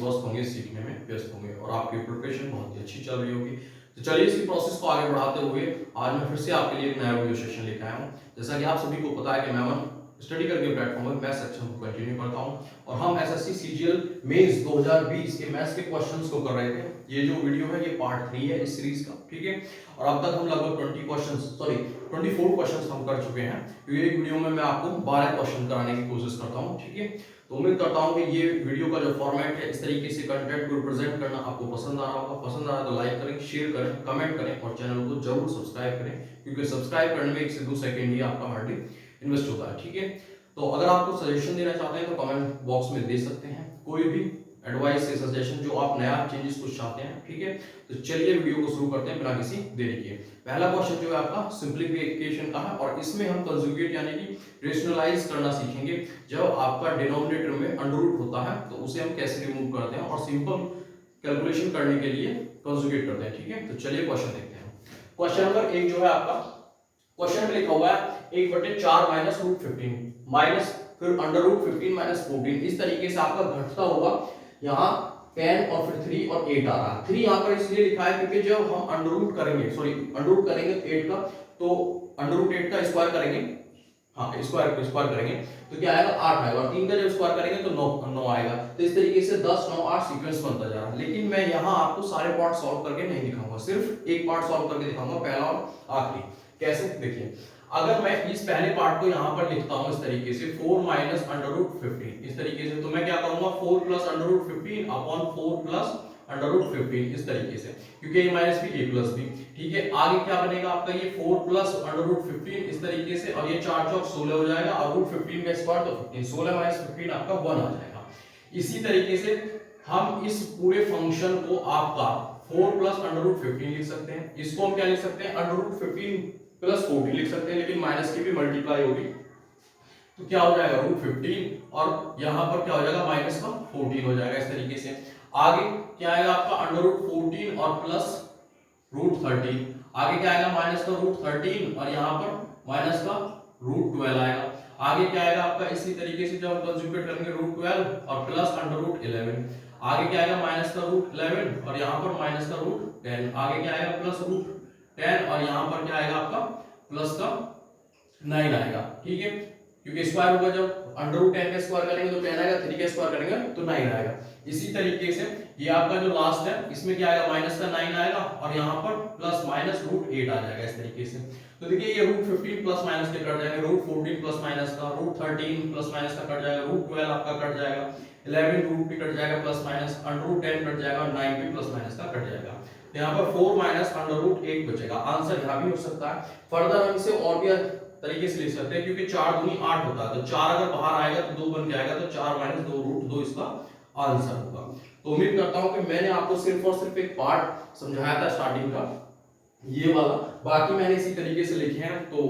स्वस्थ होंगे, सीखने में व्यस्त होंगे और आपकी प्रिपरेशन बहुत ही अच्छी चल रही होगी। तो चलिए इसी प्रोसेस को आगे बढ़ाते हुए आज मैं फिर से आपके लिए एक नया वीडियो सेशन लेकर आया हूँ। जैसा कि आप सभी को पता है कि मैं स्टडी करके प्लेटफॉर्म पर मैथ्स सेक्शन को कंटिन्यू करता हूँ और हम एसएससी सीजीएल मेंस 2020 के मैथ्स के क्वेश्चंस को कर रहे थे। ये जो वीडियो है ये पार्ट 3 है इस सीरीज का, ठीक है। और अब तक हम लगभग 24 क्वेश्चंस हम कर चुके हैं। क्योंकि एक वीडियो में मैं आपको 12 क्वेश्चन कराने की कोशिश करता हूँ, ठीक है। तो उम्मीद करता हूँ कि ये वीडियो का जो फॉर्मेट है, इस तरीके से कंटेंट को रिप्रेजेंट करना आपको पसंद आ रहा होगा। पसंद आ रहा है तो लाइक करें, शेयर करें, कमेंट करें और चैनल को जरूर सब्सक्राइब करें, क्योंकि सब्सक्राइब करने में 1 से 2 सेकंड ही आपका हार्डली इन्वेस्ट होता है, ठीक है। तो अगर आपको सजेशन देना चाहते हैं तो कमेंट बॉक्स में दे सकते हैं, कोई भी एडवाइस से सजेशन जो आप नया चेंजेस कुछ चाहते हैं, ठीक है। तो चलिए वीडियो को शुरू करते हैं बिना किसी देरी के। पहला क्वेश्चन जो है आपका सिंप्लीफिकेशन का है और इसमें हम कंजुगेट यानी कि रेशनलाइज करना सीखेंगे। जब आपका डिनोमिनेटर में अंडर रूट होता है तो उसे हम कैसे रिमूव करते हैं और सिंपल कैलकुलेशन करने के लिए कंजुगेट करते हैं, ठीक है। तो चलिए क्वेश्चन देखते हैं। क्वेश्चन नंबर 1 जो है आपका, क्वेश्चन में लिखा हुआ है 1/4 माइनस रूट 15 माइनस फिर अंडर रूट 15 माइनस 14। इस तरीके से आपका घटता हुआ यहाँ 10 और फिर 3 और 8 आ रहा है। 3 यहाँ पर इसलिए लिखा है क्योंकि जब हम अंडर रूट करेंगे 8 का, तो अंडर रूट 8 का स्क्वायर करेंगे, हाँ स्क्वायर करेंगे तो क्या आएगा 8 आएगा, और 3 का जब स्क्वायर करेंगे तो 9 आएगा। तो इस तरीके से 10 9 8 सीक्वेंस बनता जा रहा है। लेकिन मैं यहाँ आपको सारे पार्ट सॉल्व करके नहीं दिखाऊंगा, सिर्फ एक पार्ट सॉल्व करके दिखाऊंगा, पहला और आखिरी। कैसे देखिए, अगर मैं इस पहले पार्ट को यहाँ पर लिखता हूँ इस तरीके से 4 माइनस अंडर रूट 15 इस तरीके से, तो मैं क्या करूंगा 4 plus under root 15 upon 4 plus under root 15 इस तरीके से, क्योंकि a minus b a plus b, ठीक है। आगे क्या बनेगा आपका ये 4 प्लस अंडर रूट 15 इस तरीके से, और ये 4 चौक 16 हो जाएगा और रूट 15 का स्क्वायर तो 15, 16 माइनस 15 आपका 1 आ जाएगा। इसी तरीके से हम इस पूरे फंक्शन को आपका 4 प्लस अंडर रूट 15 लिख सकते हैं। इसको हम क्या लिख सकते हैं, अंडर रूट 15 प्लस 14 लिख सकते हैं, लेकिन माइनस की भी मल्टीप्लाई होगी तो क्या हो जाएगा रूट 15 और यहाँ पर क्या हो जाएगा माइनस का 14 हो जाएगा इस तरीके से। आगे क्या आएगा आपका अंडर रूट 14 और प्लस रूट 13, आगे क्या आएगा माइनस का रूट 13 और यहाँ पर माइनस का रूट 12 आएगा। आगे क्या आएगा आपका इसी तरीके से जब हम कंज्यूगेट करेंगे रूट 12 और प्लस अंडर रूट 11, आगे क्या आएगा माइनस का रूट 11 और यहाँ पर माइनस का रूट 10, आगे क्या आएगा प्लस रूट 10 और यहाँ पर क्या आएगा आपका प्लस का 9 आएगा, ठीक है। क्योंकि स्क्वायर होगा, जब अंडर रूट 10 का स्क्वायर करेंगे तो 10 आएगा, 3 का स्क्वायर करेंगे तो 9 आएगा। इसी तरीके से ये आपका जो लास्ट है इसमें क्या आएगा माइनस का 9 आएगा और यहाँ पर प्लस माइनस रूट 8 आ जाएगा इस तरीके से। तो देखिए ये रूट 15 प्लस माइनस के कट जाएंगे, रूट 14 प्लस माइनस का, रूट 13 प्लस माइनस का कट जाएगा, रूट 12 आपका कट जाएगा, 11 रूट भी कट जाएगा plus minus, under root 10 cut जाएगा और 9 भी प्लस माइनस का कट जाएगा। यहाँ पर 4 माइनस अंडर रूट 8 बचेगा। आंसर यहाँ भी हो सकता है। फर्दर हम इसे और भी तरीके से लिख सकते हैं, क्योंकि 4 दूनी 8 होता है, तो 4 अगर बाहर आएगा तो 2 बन के आएगा, तो 4 माइनस 2 रूट 2 इसका आंसर होगा। तो उम्मीद करता हूं कि मैंने आपको सिर्फ और सिर्फ एक पार्ट समझाया था स्टार्टिंग का, ये वाला, बाकी मैंने इसी तरीके से लिखे हैं तो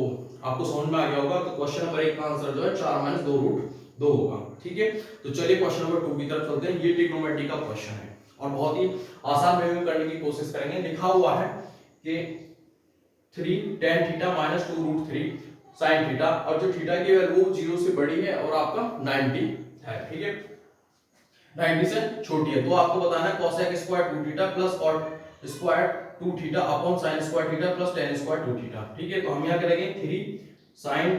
आपको समझ में आ गया होगा। तो क्वेश्चन नंबर 1 का आंसर जो है 4 माइनस 2 रूट 2 होगा, ठीक है। तो चलिए क्वेश्चन नंबर 2 की तरफ चलते हैं। ये ट्रिग्नोमेट्री का क्वेश्चन है और बहुत ही आसान वे में करने की कोशिश करेंगे। लिखा हुआ है कि 3 tan theta minus 2 root 3 sin theta, और जो थीटा की वैल्यू 0 से बड़ी है और आपका 90 है, ठीक है, 90 से छोटी है। तो आपको बताना है cosec square 2 theta plus cot square 2 theta upon sin square theta plus tan square 2 theta, ठीक है। तो हम यहां करेंगे 3 sin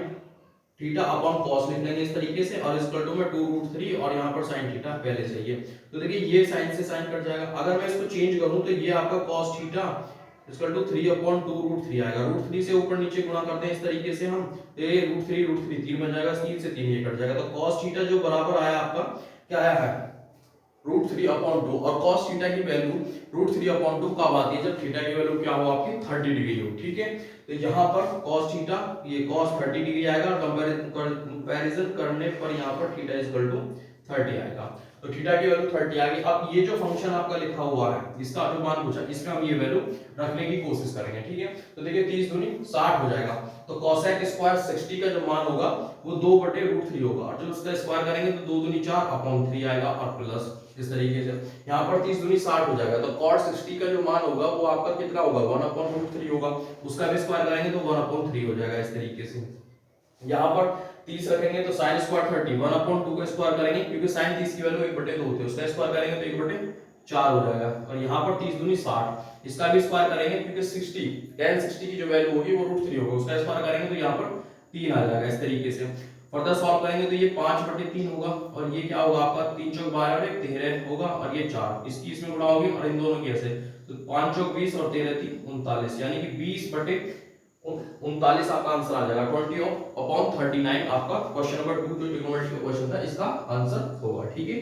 थीटा अपॉन cos लिख लेंगे इस तरीके से, और इक्वल टू में 2 रूट 3 और यहां पर sin थीटा पहले से ही है। तो देखिए ये sin से sin कट जाएगा। अगर मैं इसको चेंज करूं तो ये आपका cos theta equal to 3 upon 2 root 3 आएगा। रूट 3 से ऊपर नीचे गुणा करते हैं इस तरीके से हम, तो ये रूट 3 3 बन जाएगा, 3 से 3 ये कट जाएगा। तो cos थीटा जो बराबर आया आपका क्या आया है रूट 3 अपॉन 2, और cos थीटा की वैल्यू रूट 3 अपॉन 2 कब आती है, जब थीटा की वैल्यू क्या हो आपकी 30 डिग्री हो, ठीक है। तो यहाँ पर cos थीटा ये cos 30 डिग्री आएगा, कंपैरिजन करने पर यहाँ पर थीटा इक्वल टू 30 आएगा। तो थीटा की वैल्यू 30 आ गई। अब ये जो फंक्शन आपका लिखा हुआ है इसका अनुमान पूछा, इसमें हम ये वैल्यू रखने की कोशिश करेंगे, ठीक है। तो देखिए 30 दूनी 60 हो जाएगा, तो cosec स्क्वायर 60 का जो मान होगा वो 2/√3 होगा, और जब उसका स्क्वायर करेंगे तो 2 दूनी 4 अपॉन 3 आएगा और प्लस इस तरीके से यहाँ पर 30 दूनी 60 हो जाएगा। तो cot 60 का जो मान होगा वो आपका कितना होगा 1/√3 होगा, उसका भी स्क्वायर करेंगे तो 1/3 हो जाएगा इस तरीके से। यहाँ पर 30 रखेंगे तो sin स्क्वायर 30, 1/2 का स्क्वायर करेंगे क्योंकि sin 30 की वैल्यू 1/2 होती है, उसका स्क्वायर करेंगे तो 1/4 हो जाएगा। और यहाँ पर 30 दूनी 60, इसका भी स्क्वायर करेंगे क्योंकि 60 tan 60 की जो वैल्यू होगी वो √3 होगा, उसका स्क्वायर करेंगे तो यहाँ पर 3 आ जाएगा। इस तरीके से फर्दर सॉल्व करेंगे तो ये 5/3 होगा और ये क्या होगा आपका 3 चौक 12 और 1 13 होगा और ये 4, इसकी इसमें गुणा होगी और इन दोनों की ऐसे, तो 5 चौक 20 और 13 3 39, यानी कि 20/39 आपका आंसर आ जाएगा। 20/39 आपका क्वेश्चन नंबर 2 जो ट्रिग्नोमेट्री का क्वेश्चन था इसका आंसर होगा। ठीक है,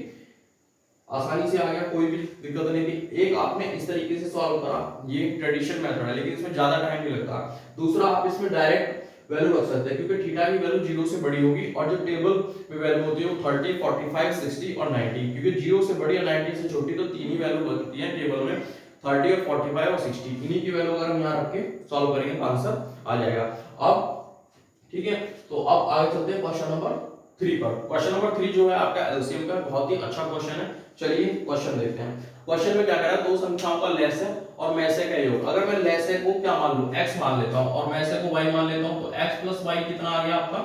आसानी से आ गया, कोई भी दिक्कत नहीं थी। एक आपने इस तरीके से सॉल्व करा, ये ट्रेडिशनल मेथड है लेकिन इसमें ज्यादा टाइम नहीं लगता। दूसरा आप इसमें डायरेक्ट वैल्यू रख सकते हैं क्योंकि थीटा की वैल्यू 0 से बड़ी होगी और जो टेबल में वैल्यू होती है वो 30 45 60 और 90, क्योंकि 0 से बड़ी और 90 से छोटी तो तीन ही वैल्यू बनती है टेबल में, 30 और 45 और 60, इन्हीं की वैल्यू अगर हम यहाँ रख के सॉल्व करेंगे तो आंसर आ जाएगा। अब ठीक है, तो अब आगे चलते हैं क्वेश्चन नंबर 3 पर। क्वेश्चन नंबर 3 जो है आपका एलसीएम का बहुत ही अच्छा क्वेश्चन है। चलिए क्वेश्चन देखते हैं। क्वेश्चन में क्या कह रहा है, दो संख्याओं का लेस है और मैसे का योग। अगर मैं लेस है को क्या मान लूं, x मान लेता हूं और मैसे को y मान लेता हूं, तो x + y कितना आ गया आपका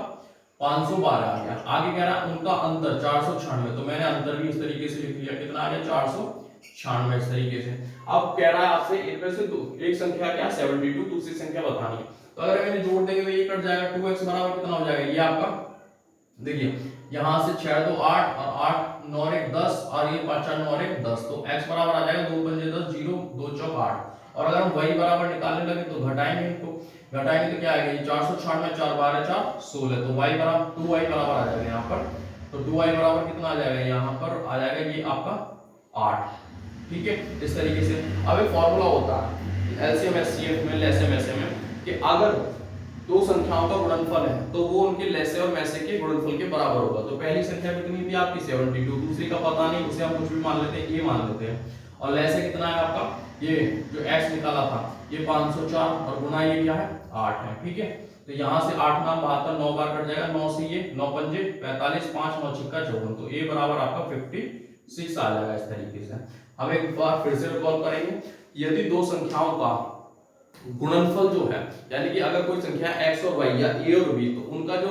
512 आ गया। आगे कह रहा है उनका अंतर 496, तो मैंने अंतर भी इस तरीके से लिख दिया, कितना आ गया 496 इस तरीके से। अब कह रहा है आपसे इनमें से एक संख्या क्या 72, दूसरी संख्या बतानी है। तो अगर मैंने जोड़ देंगे तो ये कट जाएगा, 2x बराबर कितना हो जाएगा, ये आपका देखिए यहां से 6 2 8 और 8 9 1 10 और ये 5 4 9 और 1 10, तो x बराबर आ जाएगा 2 5 10 0 2 चौक 8। और अगर हम y बराबर निकालने लगे तो घटाएंगे इनको, घटाएंगे तो क्या आएगा, ये 496 4 12 4 16, तो y बराबर 2y बराबर आ जाएगा यहाँ पर, तो 2y बराबर कितना आ जाएगा, यहाँ पर आ जाएगा ये आपका 8। ठीक है, इस तरीके से। अब एक फार्मूला होता है एलसीएम एचसीएफ में, लेसम एसएम में, कि अगर दो संख्याओं का गुणनफल है तो वो उनके लेसे और मैसे के गुणनफल के बराबर होगा। तो पहली संख्या कितनी थी आपकी 72, दूसरी का पता नहीं, उसे हम कुछ भी मान लेते हैं, a मान लेते हैं। और लेसे कितना है आपका, ये जो x निकाला था ये 504 और गुना ये क्या है 8 है। ठीक है, तो यहां से 8 नाम 72, 9 बार कट जाएगा, 9 से ये 9 पंजे 45, 5 9 6 54, तो a बराबर आपका 56 आ जाएगा इस तरीके से। अब एक बार फिर से रिकॉल करेंगे, यदि दो संख्याओं का गुणनफल जो है, यानी कि अगर कोई संख्या x और y या a और b, तो उनका जो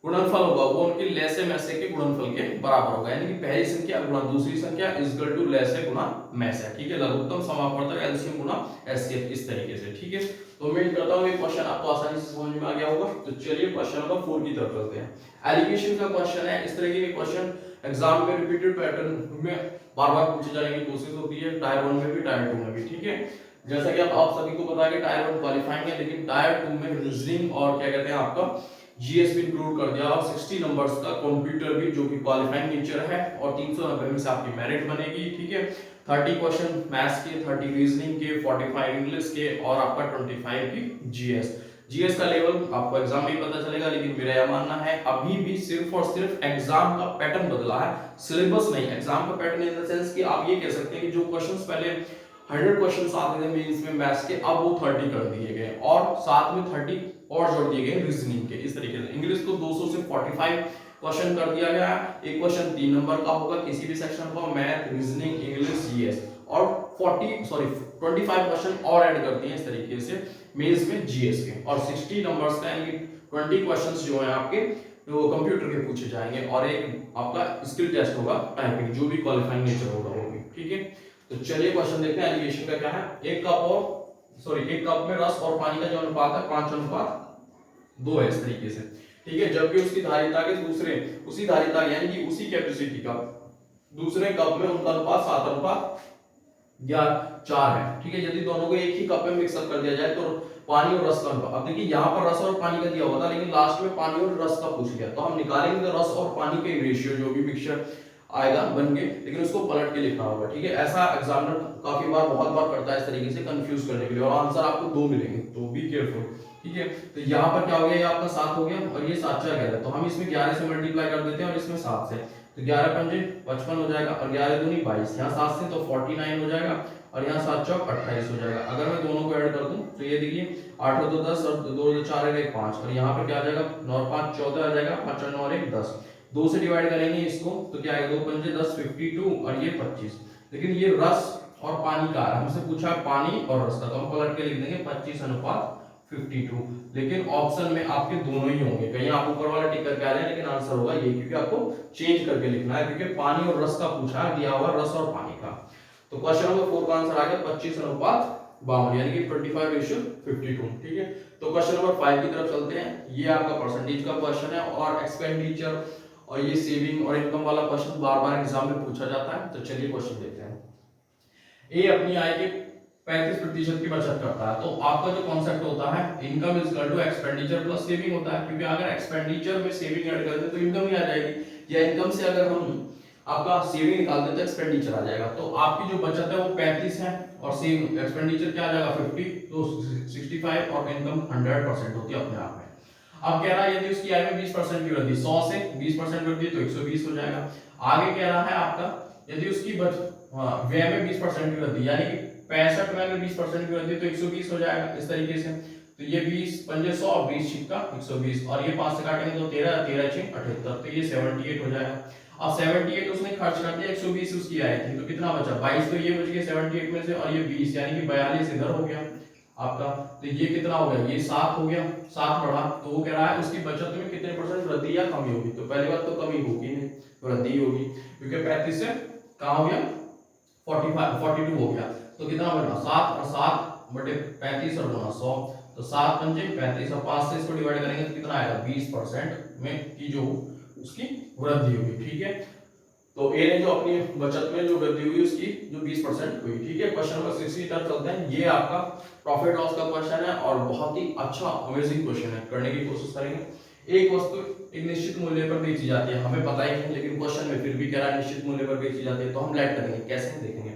गुणनफल होगा वो उनके लेसे मैसे के गुणनफल के बराबर होगा, यानी कि पहली संख्या गुणा दूसरी संख्या इक्वल टू लेसे गुणा मैसे। ठीक है, लघुत्तम समापवर्तक एलसीएम गुणा एचसीएफ, इस तरीके से। ठीक है, तो उम्मीद करता हूं ये क्वेश्चन आपको आसानी से समझ में आ गया होगा। तो चलिए क्वेश्चन नंबर 4 की तरफ चलते हैं। एलिगेशन का क्वेश्चन है, इस तरीके के क्वेश्चन एग्जाम में रिपीटेड पैटर्न में बार-बार पूछे जाने की कोशिश होती है, टायर 1 में भी टायर 2 में भी। ठीक है, जैसा कि आप सभी को पता है कि टायर 1 क्वालिफाइंग है, लेकिन टायर 2 में रीजनिंग और क्या कहते हैं आपका जीएस भी इंक्लूड कर दिया और 60 नंबर्स का कंप्यूटर भी जो कि क्वालिफाइंग नेचर है और 390 में से आपकी मेरिट बनेगी। ठीक है, 30 क्वेश्चन मैथ्स के, 30 रीजनिंग के, 45 इंग्लिश के और आपका 25 की जीएस। जीएस का लेवल आपको एग्जाम में पता चलेगा, लेकिन मेरा यह मानना है अभी भी सिर्फ और सिर्फ एग्जाम का पैटर्न बदला है, सिलेबस नहीं। एग्जाम का पैटर्न इन द सेंस कि आप ये कह सकते हैं कि जो क्वेश्चंस पहले 100 क्वेश्चंस आते थे मेंस में मैथ्स के, अब वो 30 कर दिए गए और साथ में 30 और जोड़ दिए गए रीजनिंग के। इस तरीके से इंग्लिश को 200 से 45 क्वेश्चन कर दिया गया है। एक क्वेश्चन 3 नंबर का होगा किसी भी सेक्शन का, मैथ, रीजनिंग, इंग्लिश, जीएस, और 25 क्वेश्चन और ऐड करती हैं इस तरीके से मेंस में जीएस के, और 60 नंबर्स का यानी 20 क्वेश्चंस जो है आपके वो कंप्यूटर के पूछे जाएंगे और एक आपका स्किल टेस्ट होगा टाइपिंग, जो भी क्वालिफाइंग नेचर होगा वो भी। ठीक है, तो चलिए क्वेश्चन देखते हैं। एलिगेशन का क्या है, एक कप में रस और पानी का जो अनुपात है 5:2 है इस तरीके से। ठीक है, जबकि उसकी धारिता के उसी धारिता यानी कि उसी कैपेसिटी का दूसरे कप में उनका अनुपात 7:4 है। ठीक है, यदि दोनों को एक ही कप में मिक्सअप कर दिया जाए तो पानी और रस का अनुपात, अब देखिए यहाँ पर रस और पानी का दिया हुआ था लेकिन लास्ट में पानी और रस का पूछ लिया, तो हम निकालेंगे तो रस और पानी के रेशियो जो भी मिक्सचर आएगा बन के, लेकिन उसको पलट के लिखना होगा। ठीक है, ऐसा एग्जामिनर काफी बार बहुत बार करता है इस तरीके से कंफ्यूज करने के लिए, और आंसर आपको 2 मिलेंगे, तो बी केयरफुल। ठीक है, तो यहाँ पर क्या हो गया, ये आपका 7 हो गया और ये 7 4 11, तो हम इसमें 11 से मल्टीप्लाई कर देते हैं और इसमें 7 से, तो 11 पंजे 55 हो जाएगा और 11 दूनी 22, यहाँ 7 से तो 49 हो जाएगा और यहाँ 7 चौक 28 हो जाएगा। अगर मैं दोनों को ऐड कर दूं तो ये देखिए 8 और 2 10 और 2 2 4 1 5, और यहाँ पर क्या आ जाएगा 9 और 5 14 आ जाएगा, 5 और 9 और 1 10, 2 से डिवाइड करेंगे इसको तो क्या आएगा 2 पंजे 10 52 और ये 25। लेकिन ये रस और पानी का है, हमसे पूछा है पानी और रस का, तो हम पलट के लिख देंगे 25:5 52। लेकिन ऑप्शन में आपके दोनों ही होंगे, कहीं आप ऊपर वाला टिक करके आ जाए, लेकिन आंसर होगा ये, क्योंकि आपको चेंज करके लिखना है, क्योंकि पानी और रस का पूछा है, दिया हुआ रस और पानी का। तो क्वेश्चन नंबर 4 का आंसर आ गया 25:52, यानी कि 25:52। ठीक है, तो क्वेश्चन नंबर 5 की तरफ चलते हैं। ये आपका परसेंटेज का क्वेश्चन है, और एक्सपेंडिचर और ये सेविंग और इनकम वाला क्वेश्चन बार बार एग्जाम में पूछा जाता है। तो चलिए क्वेश्चन देखते हैं। ए अपनी आय के 35% की बचत करता है। तो आपका जो कॉन्सेप्ट होता है, income is equal to expenditure plus saving होता है, क्योंकि अगर एक्सपेंडिचर में सेविंग ऐड कर दे तो इनकम ही आ जाएगी, या इनकम से अगर हम आपका सेविंग निकाल देते तो एक्सपेंडिचर आ जाएगा। तो आपकी जो बचत है वो 35 है, और सेविंग एक्सपेंडिचर क्या आ जाएगा 50, तो 65, और इनकम 100% होती है अपने आप में। अब कह रहा है यदि उसकी आय में 20% की वृद्धि, 100 से 20% वृद्धि तो 120 हो जाएगा। आगे कह रहा है आपका यदि उसकी व्यय में 20% की वृद्धि, यानी कि 65 में अगर 20% की वृद्धि तो 120 हो जाएगा इस तरीके से। तो ये 20 पंजे 100, 20 छिक्का 120, और ये 5 से काटेंगे तो 13, 13 छिक 78, तो ये 78 हो जाएगा। अब 78 उसने खर्च कर दिया, 120 उसकी आय थी, तो कितना बचा 22, तो ये बच गया 78 में से, और ये 20 यानी कि 42 इधर हो गया आपका। तो ये कितना हो गया, ये 7 हो गया, 7 बढ़ा। तो वो कह रहा है उसकी बचत में कितने परसेंट वृद्धि या कमी होगी। तो पहली बात तो कमी होगी नहीं, वृद्धि होगी, क्योंकि 35 से कहां हो गया 42 हो गया। तो कितना बना 7 और 7 बटे 35 और गुना 100, तो 7 पंजे 35, और 5 से इसको डिवाइड करेंगे तो कितना आएगा 20% में की जो उसकी वृद्धि होगी। ठीक है, तो ए ने जो अपनी बचत में जो वृद्धि हुई उसकी जो 20% हुई। ठीक है, क्वेश्चन नंबर 6 की तरफ चलते हैं। ये आपका प्रॉफिट लॉस का क्वेश्चन है, और बहुत ही अच्छा अमेजिंग क्वेश्चन है, करने की कोशिश करेंगे। एक वस्तु एक निश्चित मूल्य पर बेची जाती है, हमें पता ही नहीं, लेकिन क्वेश्चन में फिर भी कह रहा है निश्चित मूल्य पर बेची जाती है, तो हम लेट करेंगे, कैसे देखेंगे।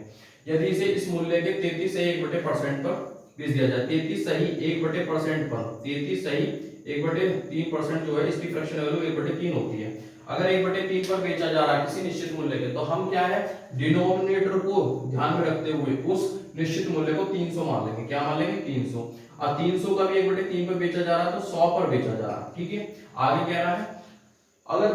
यदि इसे इस मूल्य के 33 से 1/% पर बेच दिया जाए, 33 सही 1/% पर, 33 सही 1/3% जो है इसकी फ्रैक्शन वैल्यू 1/3 होती है। अगर 1/3 पर बेचा जा रहा है किसी निश्चित मूल्य के, तो हम क्या है डिनोमिनेटर को ध्यान में रखते हुए उस निश्चित मूल्य को 300 मान लेंगे। क्या मान लेंगे 300, और 300 का भी 1/3 पर बेचा जा रहा है तो 100 पर बेचा जा रहा है। ठीक है, आगे कह रहा है अगर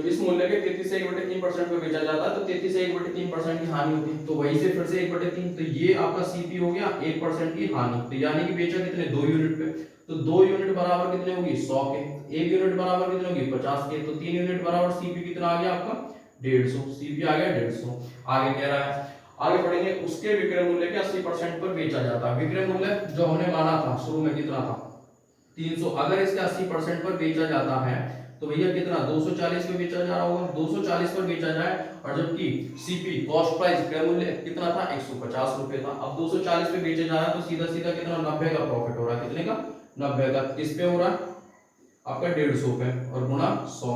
इस मूल्य के 33 से 1/3% पे बेचा जाता है तो 33 से 1/3% की हानि होती है, तो वहीं से फिर से 1/3, तो ये आपका सीपी हो गया 1% की हानि। तो यानी कि बेचा कितने 2 यूनिट पे, तो 2 यूनिट बराबर कितने होगी 100 के, 1 यूनिट बराबर कितने होगी 50 के, तो 3 यूनिट बराबर सीपी कितना आ गया आपका 150, सीपी आ गया 150। आगे कह रहा है आगे पढ़ेंगे उसके विक्रय मूल्य के 80% पर बेचा जाता है। विक्रय मूल्य जो हमने माना था शुरू में कितना था 300, अगर इसके 80% पर बेचा जाता है तो भैया कितना 240 पे बेचा जा रहा होगा, 240 पर बेचा जाए, और जबकि सीपी कॉस्ट प्राइस क्रय मूल्य कितना था 150 रुपए था। अब 240 पे बेचा जा रहा है तो सीधा सीधा कितना 90 का प्रॉफिट हो रहा है, कितने का 90 का। किस पे हो रहा है आपका 150 पे, और गुणा 100,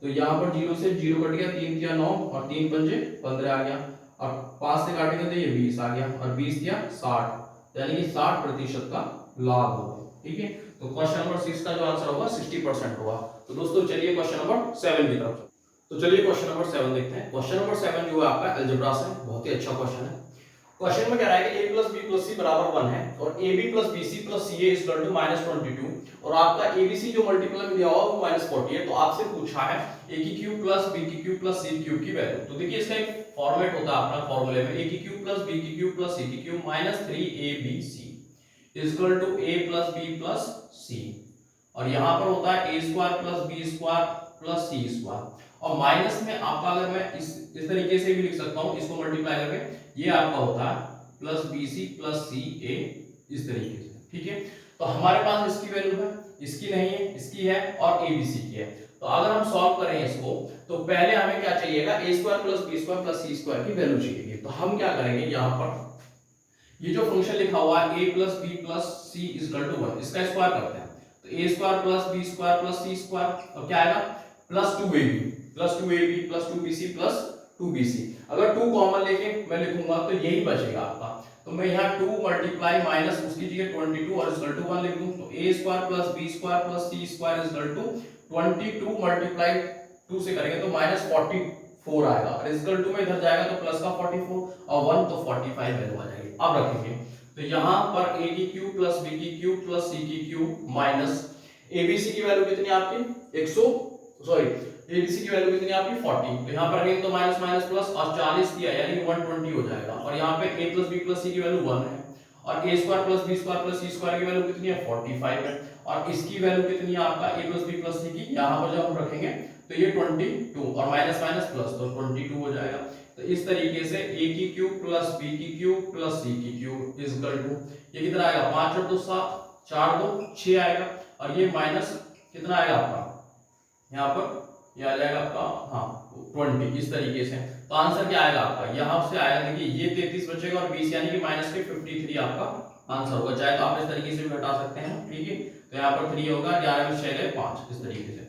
तो यहाँ पर 0 से 0 कट गया, 3 किया 9 और 3 पंजे 15 आ गया, और 5 से काटेंगे तो ये 20 आ गया, और 20 किया 60, यानी कि 60% का लाभ होगा। ठीक है, तो क्वेश्चन नंबर 6 का जो आंसर होगा 60% होगा। तो दोस्तों चलिए क्वेश्चन नंबर 7 की तरफ। तो चलिए क्वेश्चन नंबर 7 देखते हैं। क्वेश्चन नंबर 7 जो है आपका अलजेब्रा से, बहुत ही अच्छा क्वेश्चन है। क्वेश्चन में कह रहा है कि a + b + c बराबर 1 है, और ab + bc + ca = -22, और आपका abc जो मल्टीपल में दिया हुआ वो -40 है। तो आपसे पूछा है a की क्यूब + b की क्यूब + c की क्यूब की वैल्यू। तो देखिए इसका एक फॉर्मेट होता है अपना फॉर्मूले में, a की क्यूब + b की क्यूब + c की cube -3abc = a + b + c, और यहां पर होता है a² + b² + c², और माइनस में आपका अगर मैं इस तरीके से भी लिख सकता हूं, इसको मल्टीप्लाई करके, ये आपका होता है +bc + ca इस तरीके से। ठीक है, तो हमारे पास इसकी वैल्यू है, इसकी नहीं है, इसकी है, और abc की है। तो अगर हम सॉल्व करें इसको, तो पहले हमें क्या चाहिएगा a² + b² + c² की वैल्यू चाहिए। तो हम क्या करेंगे, यहां पर ये जो फंक्शन लिखा हुआ है a + b + c = 1, इसका स्क्वायर करते हैं। तो a² + b² + c², और क्या आएगा +2ab + 2bc + 2bc। अगर 2 कॉमन लेके मैं लिखूंगा तो यही बचेगा आपका। तो मैं यहाँ 2 मल्टीप्लाई माइनस उसकी जगह 22 और इक्वल टू 1 लिख दूं। तो a² + b² + c² = 22 मल्टीप्लाई 2 से करेंगे तो -44 आएगा, और इक्वल टू में इधर जाएगा तो प्लस का 44 और 1 तो 45 वैल्यू आ जाएगी। अब रखेंगे तो यहाँ पर a की क्यूब + b की क्यूब + c की क्यूब माइनस abc की वैल्यू कितनी आपकी 100 सॉरी abc की वैल्यू कितनी आपकी 40, तो यहाँ पर अगेन तो माइनस माइनस प्लस, और 40 दिया यानी 120 हो जाएगा, और यहाँ पे a + b + c की वैल्यू 1 है, और A square plus B square plus C square की वैल्यू कितनी है 45 है, और इसकी वैल्यू कितनी है आपका ए प्लस बी प्लस सी की, यहाँ पर जब हम रखेंगे तो ये 22 और माइनस माइनस प्लस तो 22 हो जाएगा। तो इस तरीके से ए की क्यूब प्लस बी की क्यूब प्लस सी की क्यूब इज इक्वल टू ये कितना आएगा 5 और 2 7 4 2 6 आएगा, और ये माइनस कितना आएगा आपका यहाँ पर ये आ जाएगा आपका हाँ 20 इस तरीके से। तो आंसर क्या आएगा आपका यहाँ से आएगा, देखिए ये 33 बचेगा और 20 यानी कि माइनस के 53 आपका आंसर होगा। चाहे तो आप इस तरीके से भी घटा सकते हैं, ठीक है। तो यहाँ पर 3 होगा, 11 में 6 5 इस तरीके से।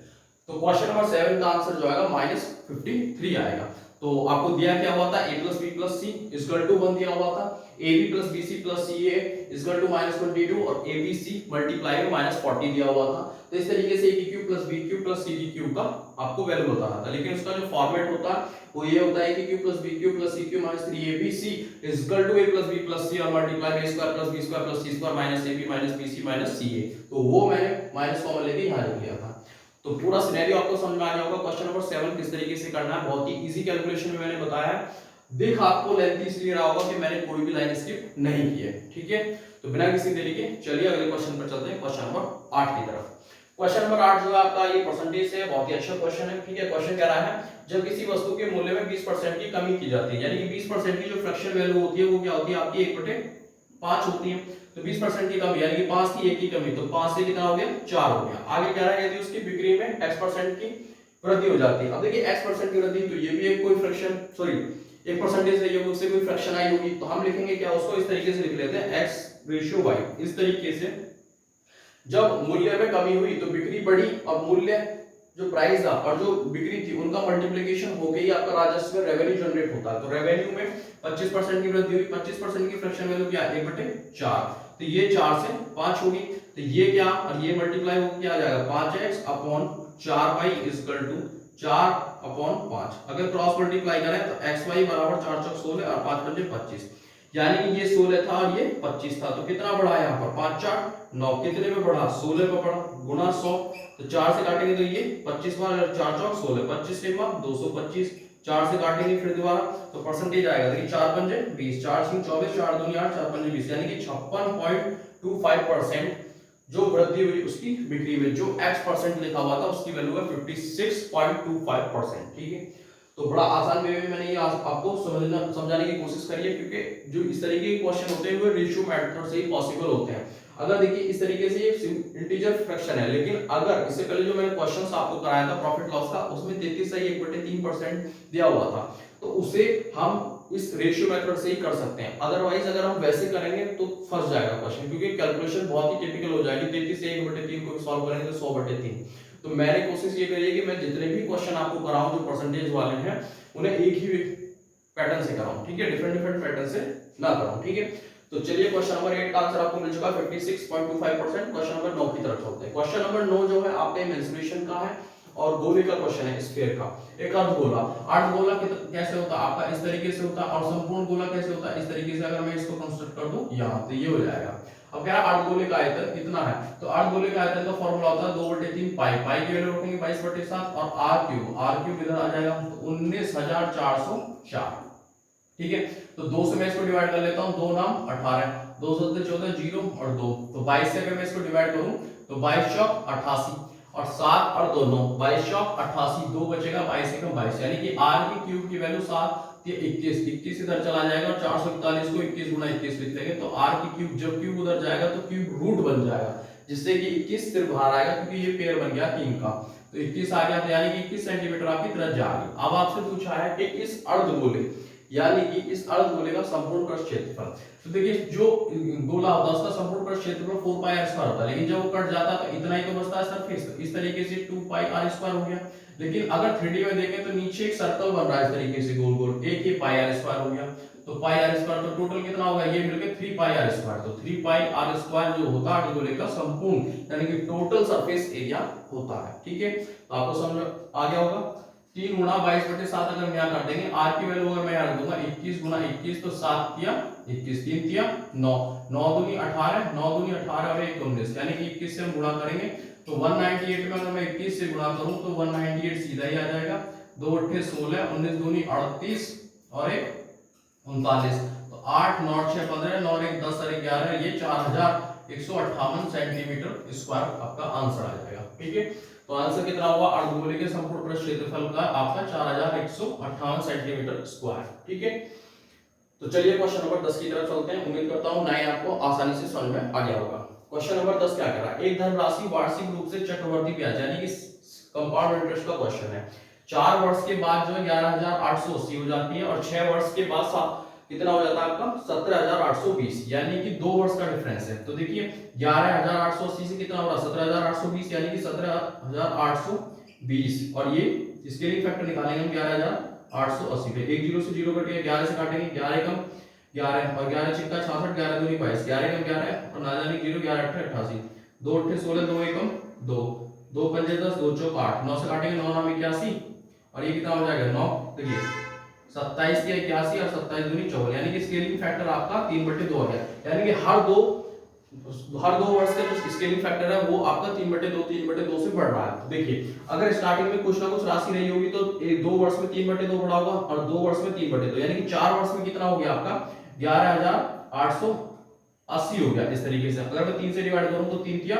तो क्वेश्चन नंबर 7 का आंसर जो आएगा -53 आएगा। तो आपको दिया क्या हुआ था a plus B plus C equal to 1 दिया हुआ था, A B plus B C plus C A equal to -22 और ए बी सी मल्टीप्लाई में -40 दिया हुआ था। तो इस तरीके से ए की cube plus B cube plus C की क्यूब का आपको वैल्यू बताना था, लेकिन उसका जो फॉर्मेट होता है वो ये होता है कि cube plus B cube plus C cube minus 3abc equal to a plus B plus C और मल्टीप्लाई में square plus B square plus C square minus ab minus bc minus ca। तो वो मैंने माइनस कॉमन लेके यहाँ लिख लिया था। तो पूरा सिनेरियो आपको समझ में आ गया होगा। क्वेश्चन नंबर 7 किस तरीके से करना है, बहुत ही इजी कैलकुलेशन में मैंने बताया है। देख आपको लेंथ इसलिए रहा होगा कि मैंने कोई भी लाइन स्किप नहीं की है, ठीक है। तो बिना किसी देरी के चलिए अगले क्वेश्चन पर चलते हैं, क्वेश्चन नंबर 8 की तरफ। क्वेश्चन नंबर 8 जो है आपका ये परसेंटेज से बहुत ही अच्छा क्वेश्चन है, ठीक है। क्वेश्चन कह रहा है जब किसी वस्तु के मूल्य में 20% की कमी की जाती है, यानी कि 20% की जो फ्रैक्शन वैल्यू होती है वो क्या होती है आपकी 1/5 होती है। तो 20% की कमी यानी कि 5 की 1 की कमी, तो 5 से कितना हो गया 4 हो गया। आगे कह रहा है यदि उसकी बिक्री में x% की वृद्धि हो जाती है। अब देखिए x% की वृद्धि, तो ये भी एक कोई फ्रैक्शन सॉरी एक परसेंटेज रही होगी, उससे कोई फ्रैक्शन आई होगी, तो हम लिखेंगे क्या उसको इस तरीके से लिख लेते हैं x/y। इस तरीके से जब मूल्य में कमी हुई तो बिक्री बढ़ी, और मूल्य जो प्राइस था और जो बिक्री थी उनका मल्टीप्लिकेशन होके ही आपका राजस्व रेवेन्यू जनरेट होता है। तो रेवेन्यू में 25% की वृद्धि हुई, 25% की फ्रैक्शन वैल्यू क्या 1/4, तो ये 4 से 5 होगी। तो ये क्या और ये मल्टीप्लाई होकर क्या आ जाएगा 5x upon 4y equal to 4/5। अगर क्रॉस मल्टीप्लाई करें तो xy बराबर 4 चौक 16 और 5 पंजे 25, यानी कि ये 16 था और ये 25 था। तो कितना बढ़ा है यहाँ पर 5 4 9, कितने में बढ़ा 16 में बढ़ा, गुना 100। तो 4 से काटेंगे तो ये 25 बार 4 चौक 16, 25 के बाद 225, 4 से काटेंगे फिर दोबारा तो परसेंटेज आएगा, देखिए 4 पंजे 20, 4 6 24, 4 दूनी 8, 4 पंजे 20, यानी कि 56.25% जो वृद्धि हुई उसकी बिक्री में। जो x% लिखा हुआ था उसकी वैल्यू है 56.25%, ठीक है। तो बड़ा आसान वे में मैंने ये आपको समझाने की कोशिश करी है, क्योंकि जो इस तरीके के क्वेश्चन होते हैं वो रेशियो मेथड से ही पॉसिबल होते हैं। अगर देखिए इस तरीके से ये इंटीजर फ्रैक्शन है, लेकिन अगर इससे पहले जो मैंने क्वेश्चंस आपको कराया था प्रॉफिट लॉस का, उसमें 33/1/3% दिया हुआ था, तो उसे हम इस रेशियो मेथड से ही कर सकते हैं। अदरवाइज अगर हम वैसे करेंगे तो फंस जाएगा क्वेश्चन, क्योंकि कैलकुलेशन बहुत ही टिपिकल हो जाएगी। 33 से 1/3 को सॉल्व करेंगे तो 100/3। तो मैंने कोशिश ये करी है कि मैं जितने भी क्वेश्चन आपको कराऊं जो परसेंटेज वाले हैं उन्हें एक ही पैटर्न से कराऊं, ठीक है, डिफरेंट पैटर्न से ना कराऊं, ठीक है। तो चलिए क्वेश्चन नंबर 8 का आंसर आपको मिल चुका 56.25%। क्वेश्चन नंबर 9 की तरफ चलते हैं। क्वेश्चन नंबर 9 जो है आपके मेंसुरेशन का है और गोले का क्वेश्चन है, स्फीयर का। एक अर्धगोला, अर्धगोला कैसे होता है आपका इस तरीके से होता है, और संपूर्ण गोला कैसे होता है इस तरीके से। अगर मैं इसको कंस्ट्रक्ट कर दूं यहां तो ये हो जाएगा। अब क्या है अर्धगोले का आयतन इतना है, तो अर्धगोले का आयतन का फार्मूला होता है 2/3 पाई, पाई की वैल्यू रखेंगे 22/7 और r क्यूब इधर आ जाएगा तो 19404, ठीक है। तो 2 से मैं इसको डिवाइड कर लेता हूं, 2 नाम 18, 2 7 14 0 और 2, तो 22 से अगर मैं इसको डिवाइड करूं तो 22 चौक 88 और 7 और 2 9, 22 चौक 88, 2 बचेगा 22 से कम 22, यानी कि r की क्यूब की वैल्यू 7 21, 21 इधर चला जाएगा और 441 को 21 गुना 21 लिख लेंगे। तो r की क्यूब जब क्यूब उधर जाएगा तो क्यूब रूट बन जाएगा, जिससे कि 21 सिर्फ बाहर आएगा, क्योंकि ये पेयर बन गया 3 का। तो 21 आ गया, तो यानी कि 21 सेंटीमीटर आपकी त्रिज्या आ गई। अब आपसे पूछा है कि इस अर्धगोले यानी कि इस अर्धगोले का संपूर्ण पृष्ठ क्षेत्रफल। तो देखिए जो गोला होता है उसका संपूर्ण पृष्ठ क्षेत्रफल 4 पाई r स्क्वायर होता है, लेकिन जब वो कट जाता है तो इतना ही तो बचता है सरफेस। तो इस तरीके से 2 पाई r स्क्वायर हो गया। लेकिन अगर 3D में देखें तो नीचे एक सर्कल बन रहा है इस तरीके से गोल गोल, एक ही पाई r स्क्वायर हो गया। तो पाई r स्क्वायर तो टोटल कितना होगा ये मिलके 3 पाई r स्क्वायर। तो 3 पाई r स्क्वायर जो होता है अर्धगोले का संपूर्ण यानी कि टोटल सरफेस एरिया होता है, ठीक है। तो आपको समझ आ गया होगा। 3 गुना 22/7 अगर मैं यहाँ कर देंगे, r की वैल्यू अगर मैं यहाँ रख दूंगा 21 गुना 21 तो 7 तिया 21, 3 तिया 9, 9 दूनी 18, 9 दूनी 18 और 1 19, यानी कि 21 से हम गुणा करेंगे तो 198 में अगर मैं 21 से गुणा करूं तो 198 सीधा ही आ जाएगा। 2 8 16, 19 दूनी 38 और 1 39। तो 8 9 6 15 9 1 10 और 11 ये 4158 सेंटीमीटर स्क्वायर आपका आंसर आ जाएगा। ठीक है, तो आंसर कितना हुआ अर्धगोले के संपूर्ण पृष्ठ क्षेत्रफल का आपका 4158 सेंटीमीटर स्क्वायर। ठीक है, तो चलिए क्वेश्चन नंबर 10 की तरफ चलते हैं। उम्मीद करता हूं 9 आपको आसानी से समझ में आ गया होगा। क्वेश्चन नंबर 10 क्या कह रहा है, एक धनराशि वार्षिक रूप से चक्रवृद्धि ब्याज यानी कि कंपाउंड इंटरेस्ट का क्वेश्चन है। 4 वर्ष के बाद जो है 11880 हो जाती है और 6 वर्ष के बाद कितना हो जाता है आपका 17820, यानी कि 2 वर्ष का डिफरेंस है। तो देखिए 11880 से कितना हो रहा 17820 यानी कि 17820 और ये स्केलिंग फैक्टर निकालेंगे हम 11880 पे। एक जीरो से जीरो कट गया, 11 से काटेंगे 11 कम 11 और 11 चिक्का 66, 11 दूनी 22, 11 कम 11 और ना जाने 0 11 8 88, 2 8 16, 2 1 2, 2 पंजे 10, 2 चौक 8, 9 से काटेंगे 9 9 81 और ये कितना हो जाएगा 9, देखिए 27 के 81 और 27 दूनी 54, यानी कि स्केलिंग फैक्टर आपका 3/2 आ गया। यानी कि हर दो वर्ष का जो स्केलिंग फैक्टर है वो आपका 3/2 से बढ़ रहा है। देखिए अगर स्टार्टिंग में कुछ ना कुछ राशि रही होगी तो 2 वर्ष में 3/2 बढ़ा होगा और 2 वर्ष में 3/2, यानी कि 4 वर्ष में कितना हो गया आपका 11880 हो गया। इस तरीके से अगर मैं 3 से डिवाइड करूं तो 3 तिया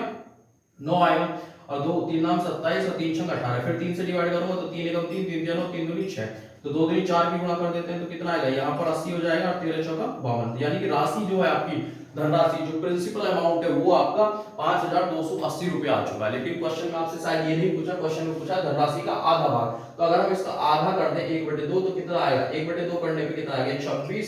9 आएगा और 2 3 नाम 27 और 3 छंग 18, फिर 3 से डिवाइड करूंगा तो 3 एकम 3 3 तिया 9 3 दूनी 6, तो 2 दूनी 4 की गुणा कर देते हैं तो कितना आएगा यहाँ पर 80 हो जाएगा और 13 चौका 52, यानी कि राशि जो है आपकी धनराशि जो प्रिंसिपल अमाउंट है वो आपका 5280 रुपए आ चुका है। लेकिन क्वेश्चन में आपसे शायद ये नहीं पूछा, क्वेश्चन में पूछा धनराशि का आधा भाग, तो अगर हम इसका आधा कर दें 1/2 तो कितना आएगा 1/2 करने पे कितना आएगा 26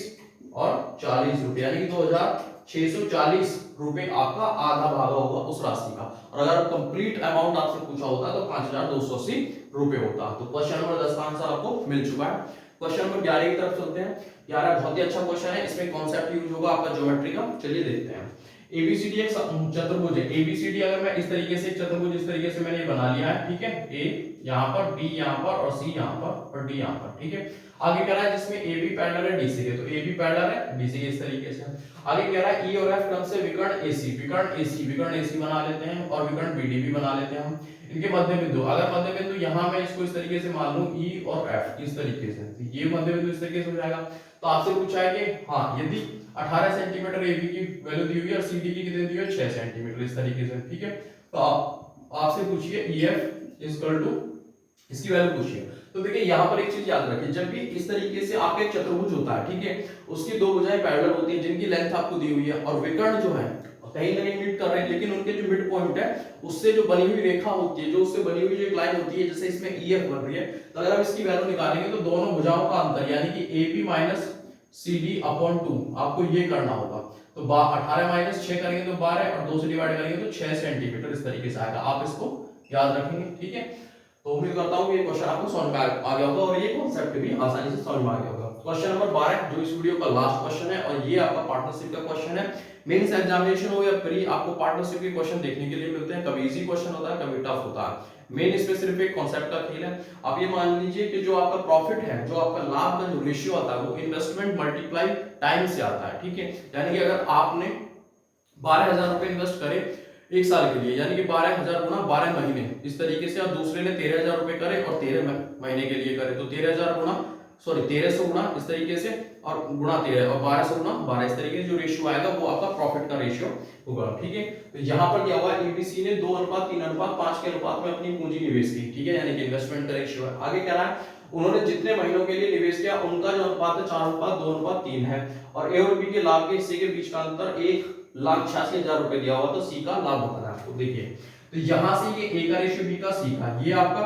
और 40 रुपए, यानी कि 2640 रुपए आपका आधा भाग होगा उस राशि का। और अगर कंप्लीट अमाउंट आपसे पूछा होता तो 5280 रुपए होता। तो क्वेश्चन नंबर 10 का आंसर आपको मिल चुका है। क्वेश्चन नंबर 11 की तरफ चलते हैं। 11 बहुत ही अच्छा क्वेश्चन है, इसमें कॉन्सेप्ट यूज होगा आपका ज्योमेट्री का। चलिए देखते हैं। एबीसीडी एक चतुर्भुज है। एबीसीडी अगर मैं इस तरीके से एक चतुर्भुज इस तरीके से मैंने बना लिया है, ठीक है, ए यहां पर, बी यहां पर और सी यहां पर और डी यहां पर, ठीक है। आगे कह रहा है जिसमें ए बी पैरेलल है डीसी के, तो ए बी पैरेलल है डीसी के इस तरीके से। आगे कह रहा है ई और एफ क्रम से विकर्ण एसी, विकर्ण एसी बना लेते हैं और विकर्ण बीडी भी बना लेते हैं हम। इनके मध्य बिंदु, अगर मध्य बिंदु यहां मैं इसको इस तरीके से मान लूं ई और एफ इस तरीके से, तो ये मध्य बिंदु इस तरीके से हो जाएगा। तो आपसे पूछा है कि हां यदि 18 सेंटीमीटर एबी की वैल्यू दी हुई है और सीडी की कितनी दी हुई है 6 सेंटीमीटर इस तरीके से, ठीक है। तो आपसे पूछिए ईएफ इक्वल टू इसकी वैल्यू पूछिए। तो देखिए यहां पर एक चीज याद रखिए, जब भी इस तरीके से आपका एक चतुर्भुज होता है, ठीक है, उसकी दो भुजाएं पैरेलल होती हैं जिनकी लेंथ आपको दी हुई है और विकर्ण जो है कहीं ना कहीं मीट कर रहे हैं, लेकिन उनके जो मिड पॉइंट है उससे जो बनी हुई रेखा होती है, जो उससे बनी हुई जो एक लाइन होती है, जैसे इसमें ईएफ बन रही है, तो अगर हम इसकी वैल्यू निकालेंगे तो दोनों भुजाओं का अंतर यानी कि AB माइनस CD अपॉन 2 आपको ये करना होगा। तो 18 माइनस 6 करेंगे तो 12 और 2 से डिवाइड करेंगे तो 6 सेंटीमीटर इस तरीके से आएगा। आप इसको याद रखेंगे, ठीक है। तो उम्मीद करता हूं कि ये क्वेश्चन आपको समझ में आ गया होगा और ये कॉन्सेप्ट भी आसानी से समझ में आ गया होगा। क्वेश्चन नंबर 12 जो इस वीडियो का लास्ट क्वेश्चन है और ये आपका पार्टनरशिप का क्वेश्चन है। मेंस एग्जामिनेशन हो या प्री, आपको पार्टनरशिप के क्वेश्चन देखने के लिए मिलते हैं। कभी इजी क्वेश्चन होता है, कभी टफ होता है। मेन इसमें सिर्फ एक कॉन्सेप्ट का खेल है। आप ये मान लीजिए कि जो आपका प्रॉफिट है, जो आपका लाभ का जो रेशियो आता है वो इन्वेस्टमेंट मल्टीप्लाई टाइम से आता है, ठीक है। यानी कि अगर आपने 12,000 रुपए इन्वेस्ट करे एक साल के लिए, यानी कि 12,000 गुना 12 महीने इस तरीके से, और दूसरे ने 13,000 रुपए करे और 13 महीने के लिए करे, तो 13,000 गुना 1300 गुना इस तरीके से और गुणा 13 और 1200 गुना 12 इस तरीके से जो रेशियो आएगा वो आपका प्रॉफिट का रेशियो होगा, ठीक है। तो यहाँ पर क्या हुआ, एबीसी ने 2:3:5 के अनुपात में अपनी पूंजी निवेश की, ठीक है, यानी कि इन्वेस्टमेंट का रेशियो है। आगे क्या रहा है, उन्होंने जितने महीनों के लिए निवेश किया उनका जो अनुपात है 4:2:3 है और ए और बी के लाभ के हिस्से के बीच का अंतर 1,86,000 रुपए दिया हुआ, तो सी का लाभ बताना है आपको। देखिए तो यहां से ये ए का रेशियो, बी का सी का, ये आपका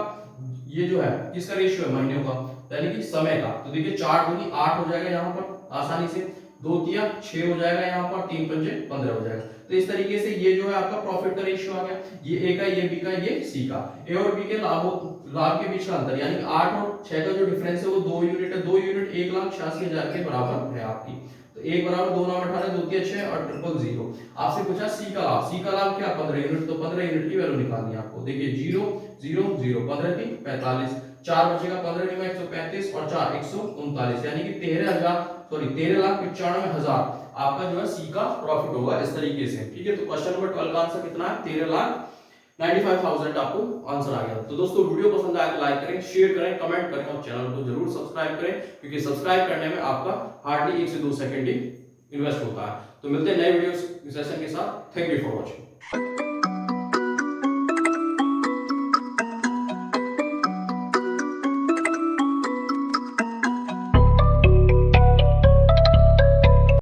ये जो है किसका रेशियो है, महीनों का, यानी कि समय का। तो देखिए 4 दूनी 8 हो जाएगा यहाँ पर आसानी से, 2 तिया 6 हो जाएगा यहाँ पर, 3 पंजे 15 हो जाएगा। तो इस तरीके से ये जो है आपका प्रॉफिट का रेशियो आ गया, ये ए का, ये बी का, ये सी का। ए और बी के लाभ के बीच का अंतर यानी कि 8 और 6 का जो डिफरेंस है वो 2 यूनिट है। 2 यूनिट 1,86,000 के बराबर है आपकी। तो 1 बराबर 2 9 18, 2 तिया 6 और 000। आपसे पूछा सी का लाभ, सी का लाभ क्या 15 यूनिट, तो 15 यूनिट की वैल्यू निकालनी है आपको। देखिए 0 0 0 15 3 45, 4 बचेगा 15 में 135 और 4 139, यानी कि 13,95,000 आपका जो है सी का प्रॉफिट होगा इस तरीके से, ठीक है। तो क्वेश्चन नंबर 12 का आंसर कितना है, 13,95,000 आपको आंसर आ गया। तो दोस्तों वीडियो पसंद आए तो लाइक करें, शेयर करें, कमेंट करें और चैनल को जरूर सब्सक्राइब करें, क्योंकि सब्सक्राइब करने में आपका हार्डली 1 से 2 सेकंड ही इन्वेस्ट होता है। तो मिलते हैं नए वीडियो सेशन के साथ। Thank you for watching.